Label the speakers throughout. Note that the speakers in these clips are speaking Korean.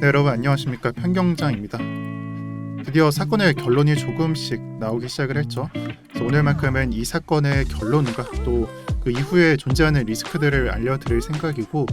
Speaker 1: 네, 여러분 안녕하십니까, 편경장입니다. 드디어 사건의 결론이 조금씩 나오기 시작을 했죠. 그래서 오늘만큼은 이 사건의 결론과 또 그 이후에 존재하는 리스크들을 알려드릴 생각이고,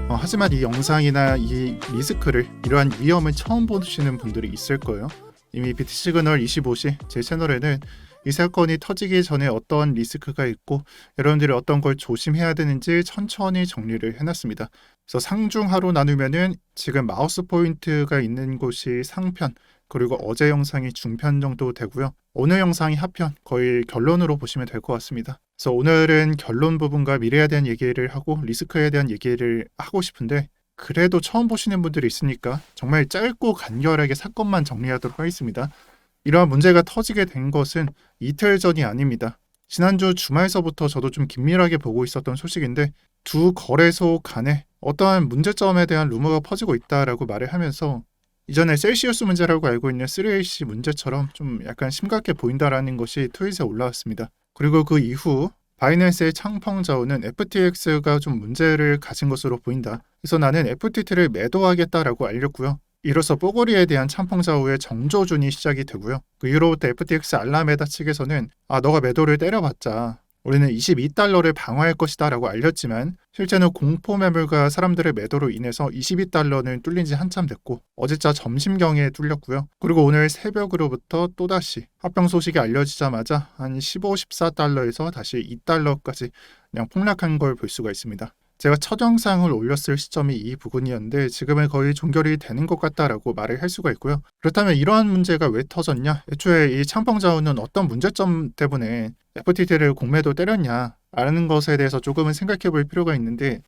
Speaker 1: 하지만 이 영상이나 이 리스크를, 이러한 위험을 처음 보시는 분들이 있을 거예요. 이미 비트시그널 25시 제 채널에는 이 사건이 터지기 전에 어떤 리스크가 있고 여러분들이 어떤 걸 조심해야 되는지 천천히 정리를 해놨습니다. 그래서 상중하로 나누면은 지금 마우스 포인트가 있는 곳이 상편, 그리고 어제 영상이 중편 정도 되고요. 오늘 영상이 하편, 거의 결론으로 보시면 될 것 같습니다. 그래서 오늘은 결론 부분과 미래에 대한 얘기를 하고 리스크에 대한 얘기를 하고 싶은데, 그래도 처음 보시는 분들이 있으니까 정말 짧고 간결하게 사건만 정리하도록 하겠습니다. 이러한 문제가 터지게 된 것은 이틀 전이 아닙니다. 지난주 주말서부터 저도 좀 긴밀하게 보고 있었던 소식인데, 두 거래소 간에 어떠한 문제점에 대한 루머가 퍼지고 있다라고 말을 하면서 이전에 셀시우스 문제라고 알고 있는 3AC 문제처럼 좀 약간 심각해 보인다라는 것이 트윗에 올라왔습니다. 그리고 그 이후 바이낸스의 창펑자오는 FTX가 좀 문제를 가진 것으로 보인다. 그래서 나는 FTT를 매도하겠다라고 알렸고요. 이로써 뽀고리에 대한 창펑자오의 정조준이 시작이 되고요. 그 이후로부터 FTX 알라메다 측에서는 너가 매도를 때려봤자 우리는 $22를 방어할 것이다 라고 알렸지만, 실제는 공포 매물과 사람들의 매도로 인해서 $22는 뚫린 지 한참 됐고 어제자 점심경에 뚫렸고요. 그리고 오늘 새벽으로부터 또다시 합병 소식이 알려지자마자 한 15, $14에서 다시 $2까지 그냥 폭락한 걸 볼 수가 있습니다. 제가 첫 영상을 올렸을 시점이 이 부분이었는데 지금은 거의 종결이 되는 것 같다라고 말을 할 수가 있고요. 그렇다면 이러한 문제가 왜 터졌냐? 애초에 이 창펑자오는 어떤 문제점 때문에 FTT를 공매도 때렸냐? 라는 것에 대해서 조금은 생각해 볼 필요가 있는데,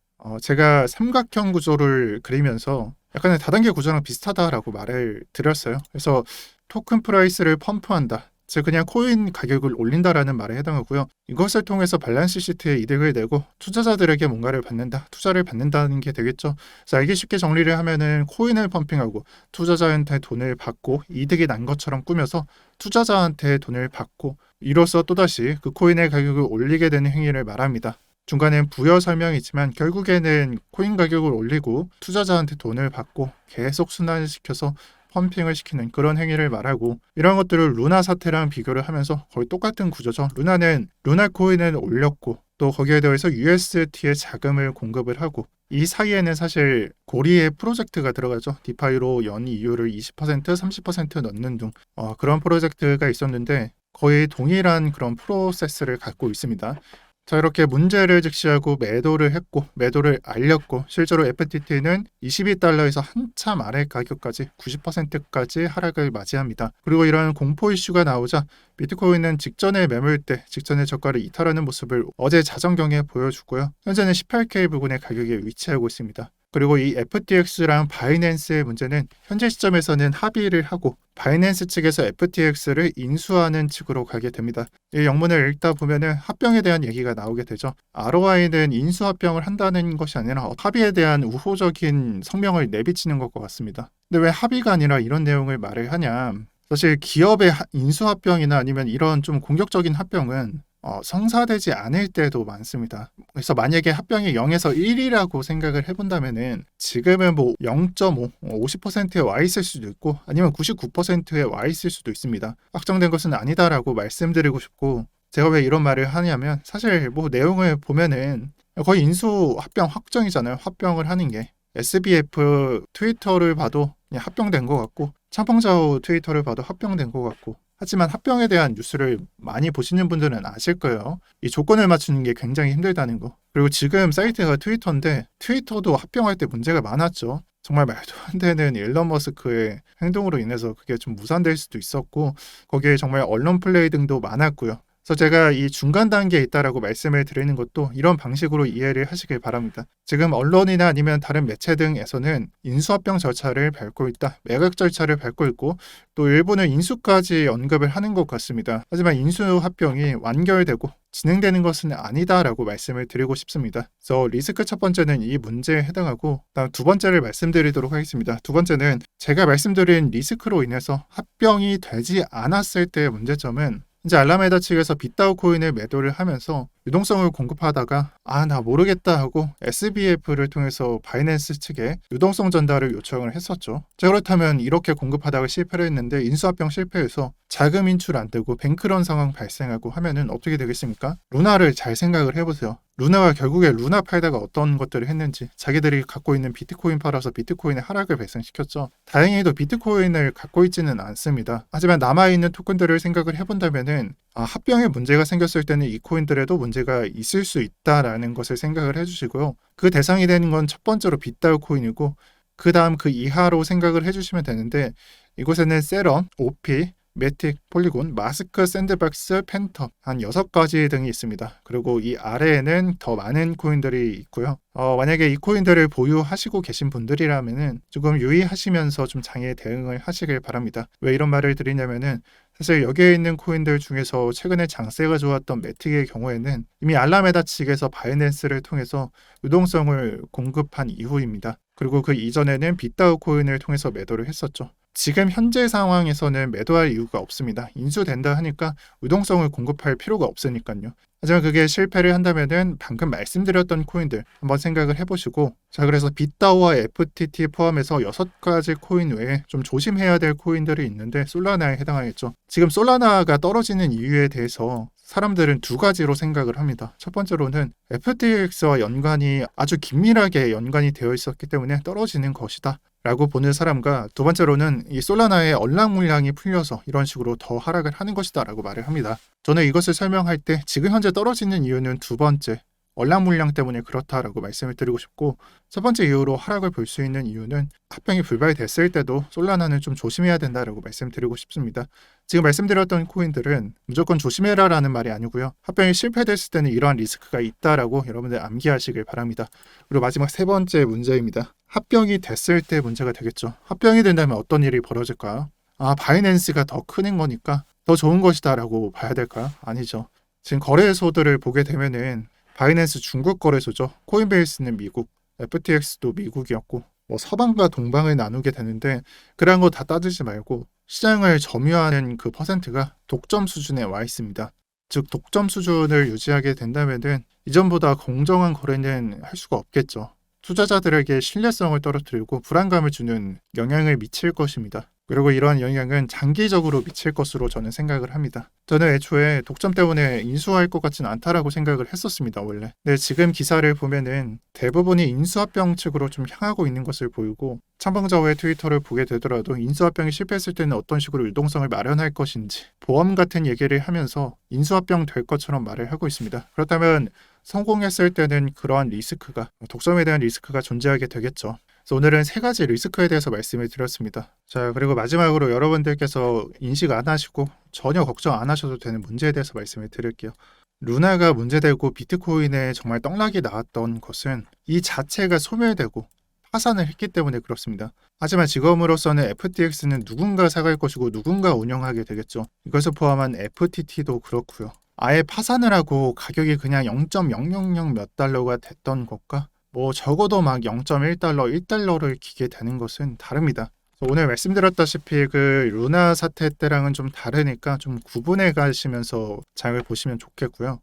Speaker 1: 제가 삼각형 구조를 그리면서 약간의 다단계 구조랑 비슷하다라고 말을 드렸어요. 그래서 토큰 프라이스를 펌프한다, 즉 그냥 코인 가격을 올린다라는 말에 해당하고요. 이것을 통해서 밸런스 시트에 이득을 내고 투자자들에게 뭔가를 받는다, 투자를 받는다는 게 되겠죠. 그래서 알기 쉽게 정리를 하면은 코인을 펌핑하고 투자자한테 돈을 받고 이득이 난 것처럼 꾸며서 투자자한테 돈을 받고, 이로써 또다시 그 코인의 가격을 올리게 되는 행위를 말합니다. 중간엔 부여 설명이지만 결국에는 코인 가격을 올리고 투자자한테 돈을 받고 계속 순환시켜서 펌핑을 시키는 그런 행위를 말하고, 이런 것들을 루나 사태랑 비교를 하면서 거의 똑같은 구조죠. 루나는 루나 코인을 올렸고 또 거기에 더해서 USDT에 자금을 공급을 하고, 이 사이에는 사실 고리의 프로젝트가 들어가죠. 디파이로 연 이율을 20%, 30% 넣는 등 그런 프로젝트가 있었는데 거의 동일한 그런 프로세스를 갖고 있습니다. 자, 이렇게 문제를 직시하고 매도를 했고 매도를 알렸고, 실제로 FTT는 $22에서 한참 아래 가격까지 90%까지 하락을 맞이합니다. 그리고 이런 공포 이슈가 나오자 비트코인은 직전의 매물대, 직전의 저가를 이탈하는 모습을 어제 자정경에 보여주고요. 현재는 18K 부근의 가격에 위치하고 있습니다. 그리고 이 FTX랑 바이낸스의 문제는 현재 시점에서는 합의를 하고 바이낸스 측에서 FTX를 인수하는 측으로 가게 됩니다. 이 영문을 읽다 보면은 합병에 대한 얘기가 나오게 되죠. ROI는 인수 합병을 한다는 것이 아니라 합의에 대한 우호적인 성명을 내비치는 것과 같습니다. 근데 왜 합의가 아니라 이런 내용을 말을 하냐? 사실 기업의 인수 합병이나 아니면 이런 좀 공격적인 합병은 성사되지 않을 때도 많습니다. 그래서 만약에 합병이 0에서 1이라고 생각을 해본다면은 지금은 뭐 0.5, 50%에 와 있을 수도 있고 아니면 99%에 와 있을 수도 있습니다. 확정된 것은 아니다라고 말씀드리고 싶고, 제가 왜 이런 말을 하냐면 사실 뭐 내용을 보면은 거의 인수 합병 확정이잖아요. 합병을 하는 게 SBF 트위터를 봐도 그냥 합병된 것 같고, 창펑자오 트위터를 봐도 합병된 것 같고, 하지만 합병에 대한 뉴스를 많이 보시는 분들은 아실 거예요. 이 조건을 맞추는 게 굉장히 힘들다는 거. 그리고 지금 사이트가 트위터인데 트위터도 합병할 때 문제가 많았죠. 정말 말도 안 되는 일론 머스크의 행동으로 인해서 그게 좀 무산될 수도 있었고, 거기에 정말 언론 플레이 등도 많았고요. 그래서 제가 이 중간 단계에 있다라고 말씀을 드리는 것도 이런 방식으로 이해를 하시길 바랍니다. 지금 언론이나 아니면 다른 매체 등에서는 인수합병 절차를 밟고 있다, 매각 절차를 밟고 있고, 또 일부는 인수까지 언급을 하는 것 같습니다. 하지만 인수합병이 완결되고 진행되는 것은 아니다라고 말씀을 드리고 싶습니다. 그래서 리스크 첫 번째는 이 문제에 해당하고, 다음 두 번째를 말씀드리도록 하겠습니다. 두 번째는 제가 말씀드린 리스크로 인해서 합병이 되지 않았을 때의 문제점은, 이제 알라메다 측에서 빗다오 코인을 매도를 하면서 유동성을 공급하다가 나 모르겠다 하고 SBF를 통해서 바이낸스 측에 유동성 전달을 요청을 했었죠. 자, 그렇다면 이렇게 공급하다가 실패를 했는데 인수합병 실패해서 자금 인출 안 되고 뱅크런 상황 발생하고 하면은 어떻게 되겠습니까? 루나를 잘 생각을 해보세요. 루나가 결국에 루나 팔다가 어떤 것들을 했는지, 자기들이 갖고 있는 비트코인 팔아서 비트코인의 하락을 발생시켰죠. 다행히도 비트코인을 갖고 있지는 않습니다. 하지만 남아있는 토큰들을 생각을 해본다면은 합병에 문제가 생겼을 때는 이 코인들에도 문제가 있을 수 있다라는 것을 생각을 해주시고요. 그 대상이 되는 건 첫 번째로 빗다우 코인이고, 그 다음 그 이하로 생각을 해주시면 되는데, 이곳에는 세럼, OP, 매틱, 폴리곤, 마스크, 샌드박스, 팬텀 한 6가지 등이 있습니다. 그리고 이 아래에는 더 많은 코인들이 있고요. 만약에 이 코인들을 보유하시고 계신 분들이라면은 조금 유의하시면서 좀 장애 대응을 하시길 바랍니다. 왜 이런 말을 드리냐면은 사실 여기에 있는 코인들 중에서 최근에 장세가 좋았던 매틱의 경우에는 이미 알라메다 측에서 바이낸스를 통해서 유동성을 공급한 이후입니다. 그리고 그 이전에는 빗다우 코인을 통해서 매도를 했었죠. 지금 현재 상황에서는 매도할 이유가 없습니다. 인수된다 하니까 유동성을 공급할 필요가 없으니까요. 하지만 그게 실패를 한다면은 방금 말씀드렸던 코인들 한번 생각을 해보시고, 자, 그래서 빗다우와 FTT 포함해서 6가지 코인 외에 좀 조심해야 될 코인들이 있는데 솔라나에 해당하겠죠. 지금 솔라나가 떨어지는 이유에 대해서 사람들은 2가지로 생각을 합니다. 첫 번째로는 FTX와 연관이 아주 긴밀하게 연관이 되어 있었기 때문에 떨어지는 것이다 라고 보는 사람과, 두 번째로는 이 솔라나의 언락 물량이 풀려서 이런 식으로 더 하락을 하는 것이다 라고 말을 합니다. 저는 이것을 설명할 때 지금 현재 떨어지는 이유는 두 번째, 언락 물량 때문에 그렇다라고 말씀을 드리고 싶고, 첫 번째 이유로 하락을 볼 수 있는 이유는 합병이 불발됐을 때도 솔라나는 좀 조심해야 된다라고 말씀드리고 싶습니다. 지금 말씀드렸던 코인들은 무조건 조심해라라는 말이 아니고요. 합병이 실패됐을 때는 이러한 리스크가 있다라고 여러분들 암기하시길 바랍니다. 그리고 마지막 3번째 문제입니다. 합병이 됐을 때 문제가 되겠죠. 합병이 된다면 어떤 일이 벌어질까요? 바이낸스가 더 크는 거니까 더 좋은 것이다라고 봐야 될까요? 아니죠. 지금 거래소들을 보게 되면은 바이낸스 중국 거래소죠. 코인베이스는 미국, FTX도 미국이었고, 서방과 동방을 나누게 되는데, 그런 거 다 따지지 말고 시장을 점유하는 그 퍼센트가 독점 수준에 와 있습니다. 즉 독점 수준을 유지하게 된다면은 이전보다 공정한 거래는 할 수가 없겠죠. 투자자들에게 신뢰성을 떨어뜨리고 불안감을 주는 영향을 미칠 것입니다. 그리고 이러한 영향은 장기적으로 미칠 것으로 저는 생각을 합니다. 저는 애초에 독점 때문에 인수할 것 같지는 않다라고 생각을 했었습니다, 원래. 근데 지금 기사를 보면은 대부분이 인수합병 측으로 좀 향하고 있는 것을 보이고, 참방자와의 트위터를 보게 되더라도 인수합병이 실패했을 때는 어떤 식으로 유동성을 마련할 것인지 보험 같은 얘기를 하면서 인수합병 될 것처럼 말을 하고 있습니다. 그렇다면 성공했을 때는 그러한 리스크가, 독점에 대한 리스크가 존재하게 되겠죠. 그래서 오늘은 3가지 리스크에 대해서 말씀을 드렸습니다. 자, 그리고 마지막으로 여러분들께서 인식 안 하시고 전혀 걱정 안 하셔도 되는 문제에 대해서 말씀을 드릴게요. 루나가 문제되고 비트코인에 정말 떡락이 나왔던 것은 이 자체가 소멸되고 파산을 했기 때문에 그렇습니다. 하지만 지금으로서는 FTX는 누군가 사갈 것이고 누군가 운영하게 되겠죠. 이것을 포함한 FTT도 그렇고요. 아예 파산을 하고 가격이 그냥 0.000 몇 달러가 됐던 것과 적어도 막 0.1달러, 1달러를 기게 되는 것은 다릅니다. 오늘 말씀드렸다시피 그 루나 사태 때랑은 좀 다르니까 좀 구분해 가시면서 잘 보시면 좋겠고요.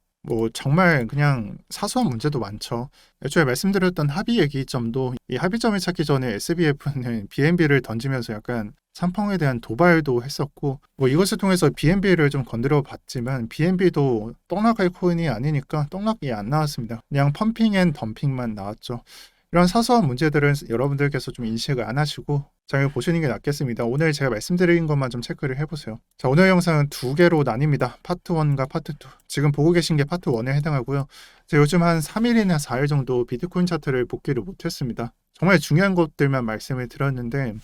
Speaker 1: 정말 그냥 사소한 문제도 많죠. 애초에 말씀드렸던 합의 얘기점도, 이 합의점을 찾기 전에 SBF는 BNB를 던지면서 약간 삼펑에 대한 도발도 했었고, 이것을 통해서 BNB를 좀 건드려 봤지만 BNB도 떡락할 코인이 아니니까 떡락이 안 나왔습니다. 그냥 펌핑 앤 덤핑만 나왔죠. 이런 사소한 문제들은 여러분들께서 좀 인식을 안 하시고 잘 보시는 게 낫겠습니다. 오늘 제가 말씀드린 것만 좀 체크를 해보세요. 자, 오늘 영상은 2개로 나뉩니다. 파트 1과 파트 2. 지금 보고 계신 게 파트 1에 해당하고요. 제가 요즘 한 3일이나 4일 정도 비트코인 차트를 복기를 못했습니다. 정말 중요한 것들만 말씀을 드렸는데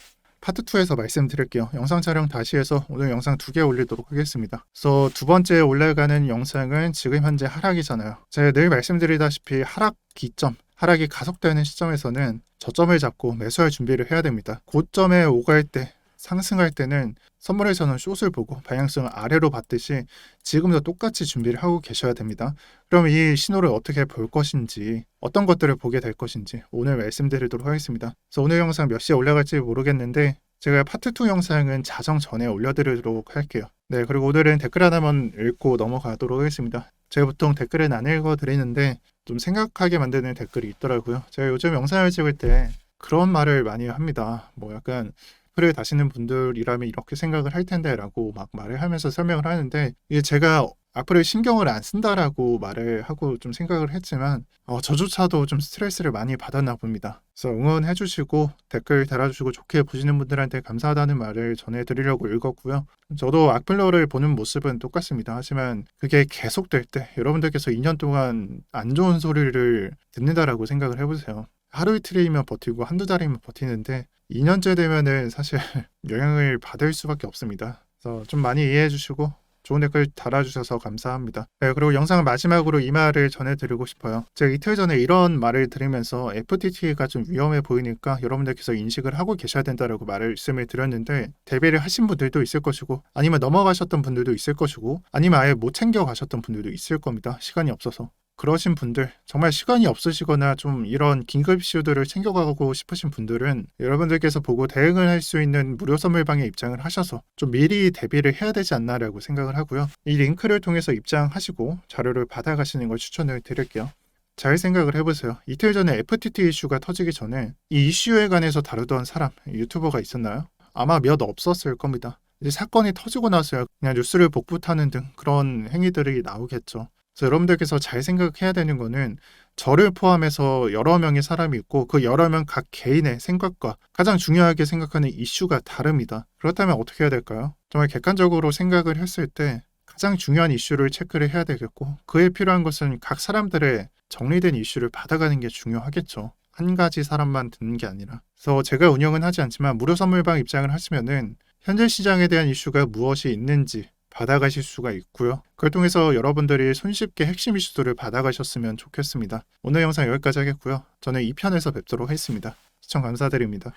Speaker 1: 파트 2에서 말씀드릴게요. 영상 촬영 다시 해서 오늘 영상 2개 올리도록 하겠습니다. 그래서 두 번째 올라가는 영상은 지금 현재 하락이잖아요. 제가 늘 말씀드리다시피 하락 기점, 하락이 가속되는 시점에서는 저점을 잡고 매수할 준비를 해야 됩니다. 고점에 오갈 때, 상승할 때는 선물에서는 숏을 보고 방향성을 아래로 봤듯이 지금도 똑같이 준비를 하고 계셔야 됩니다. 그럼 이 신호를 어떻게 볼 것인지, 어떤 것들을 보게 될 것인지 오늘 말씀드리도록 하겠습니다. 그래서 오늘 영상 몇 시에 올라갈지 모르겠는데 제가 파트 2 영상은 자정 전에 올려드리도록 할게요. 네, 그리고 오늘은 댓글 하나만 읽고 넘어가도록 하겠습니다. 제가 보통 댓글은 안 읽어드리는데 좀 생각하게 만드는 댓글이 있더라고요. 제가 요즘 영상을 찍을 때 그런 말을 많이 합니다. 뭐 약간 글을 다시는 분들이라면 이렇게 생각을 할 텐데라고 막 말을 하면서 설명을 하는데, 이게 제가 악플을 신경을 안 쓴다라고 말을 하고 좀 생각을 했지만 저조차도 좀 스트레스를 많이 받았나 봅니다. 그래서 응원해 주시고 댓글 달아주시고 좋게 보시는 분들한테 감사하다는 말을 전해드리려고 읽었고요. 저도 악플러를 보는 모습은 똑같습니다. 하지만 그게 계속될 때 여러분들께서 2년 동안 안 좋은 소리를 듣는다라고 생각을 해보세요. 하루 이틀이면 버티고 한두 달이면 버티는데 2년째 되면은 사실 영향을 받을 수밖에 없습니다. 그래서 좀 많이 이해해 주시고 좋은 댓글 달아주셔서 감사합니다. 네, 그리고 영상 마지막으로 이 말을 전해드리고 싶어요. 제가 이틀 전에 이런 말을 들으면서 FTT가 좀 위험해 보이니까 여러분들께서 인식을 하고 계셔야 된다라고 말씀을 드렸는데, 대비를 하신 분들도 있을 것이고 아니면 넘어가셨던 분들도 있을 것이고 아니면 아예 못 챙겨 가셨던 분들도 있을 겁니다. 시간이 없어서. 그러신 분들, 정말 시간이 없으시거나 좀 이런 긴급 이슈들을 챙겨가고 싶으신 분들은 여러분들께서 보고 대응을 할 수 있는 무료 선물방에 입장을 하셔서 좀 미리 대비를 해야 되지 않나라고 생각을 하고요. 이 링크를 통해서 입장하시고 자료를 받아가시는 걸 추천을 드릴게요. 잘 생각을 해보세요. 이틀 전에 FTT 이슈가 터지기 전에 이 이슈에 관해서 다루던 사람, 유튜버가 있었나요? 아마 몇 없었을 겁니다. 이제 사건이 터지고 나서야 그냥 뉴스를 복붙하는 등 그런 행위들이 나오겠죠. 그래서 여러분들께서 잘 생각해야 되는 거는 저를 포함해서 여러 명의 사람이 있고 그 여러 명 각 개인의 생각과 가장 중요하게 생각하는 이슈가 다릅니다. 그렇다면 어떻게 해야 될까요? 정말 객관적으로 생각을 했을 때 가장 중요한 이슈를 체크를 해야 되겠고, 그에 필요한 것은 각 사람들의 정리된 이슈를 받아가는 게 중요하겠죠. 한 가지 사람만 듣는 게 아니라. 그래서 제가 운영은 하지 않지만 무료 선물방 입장을 하시면은 현재 시장에 대한 이슈가 무엇이 있는지 받아가실 수가 있고요. 그걸 통해서 여러분들이 손쉽게 핵심 이슈들을 받아가셨으면 좋겠습니다. 오늘 영상 여기까지 하겠고요. 저는 2편에서 뵙도록 하겠습니다. 시청 감사드립니다.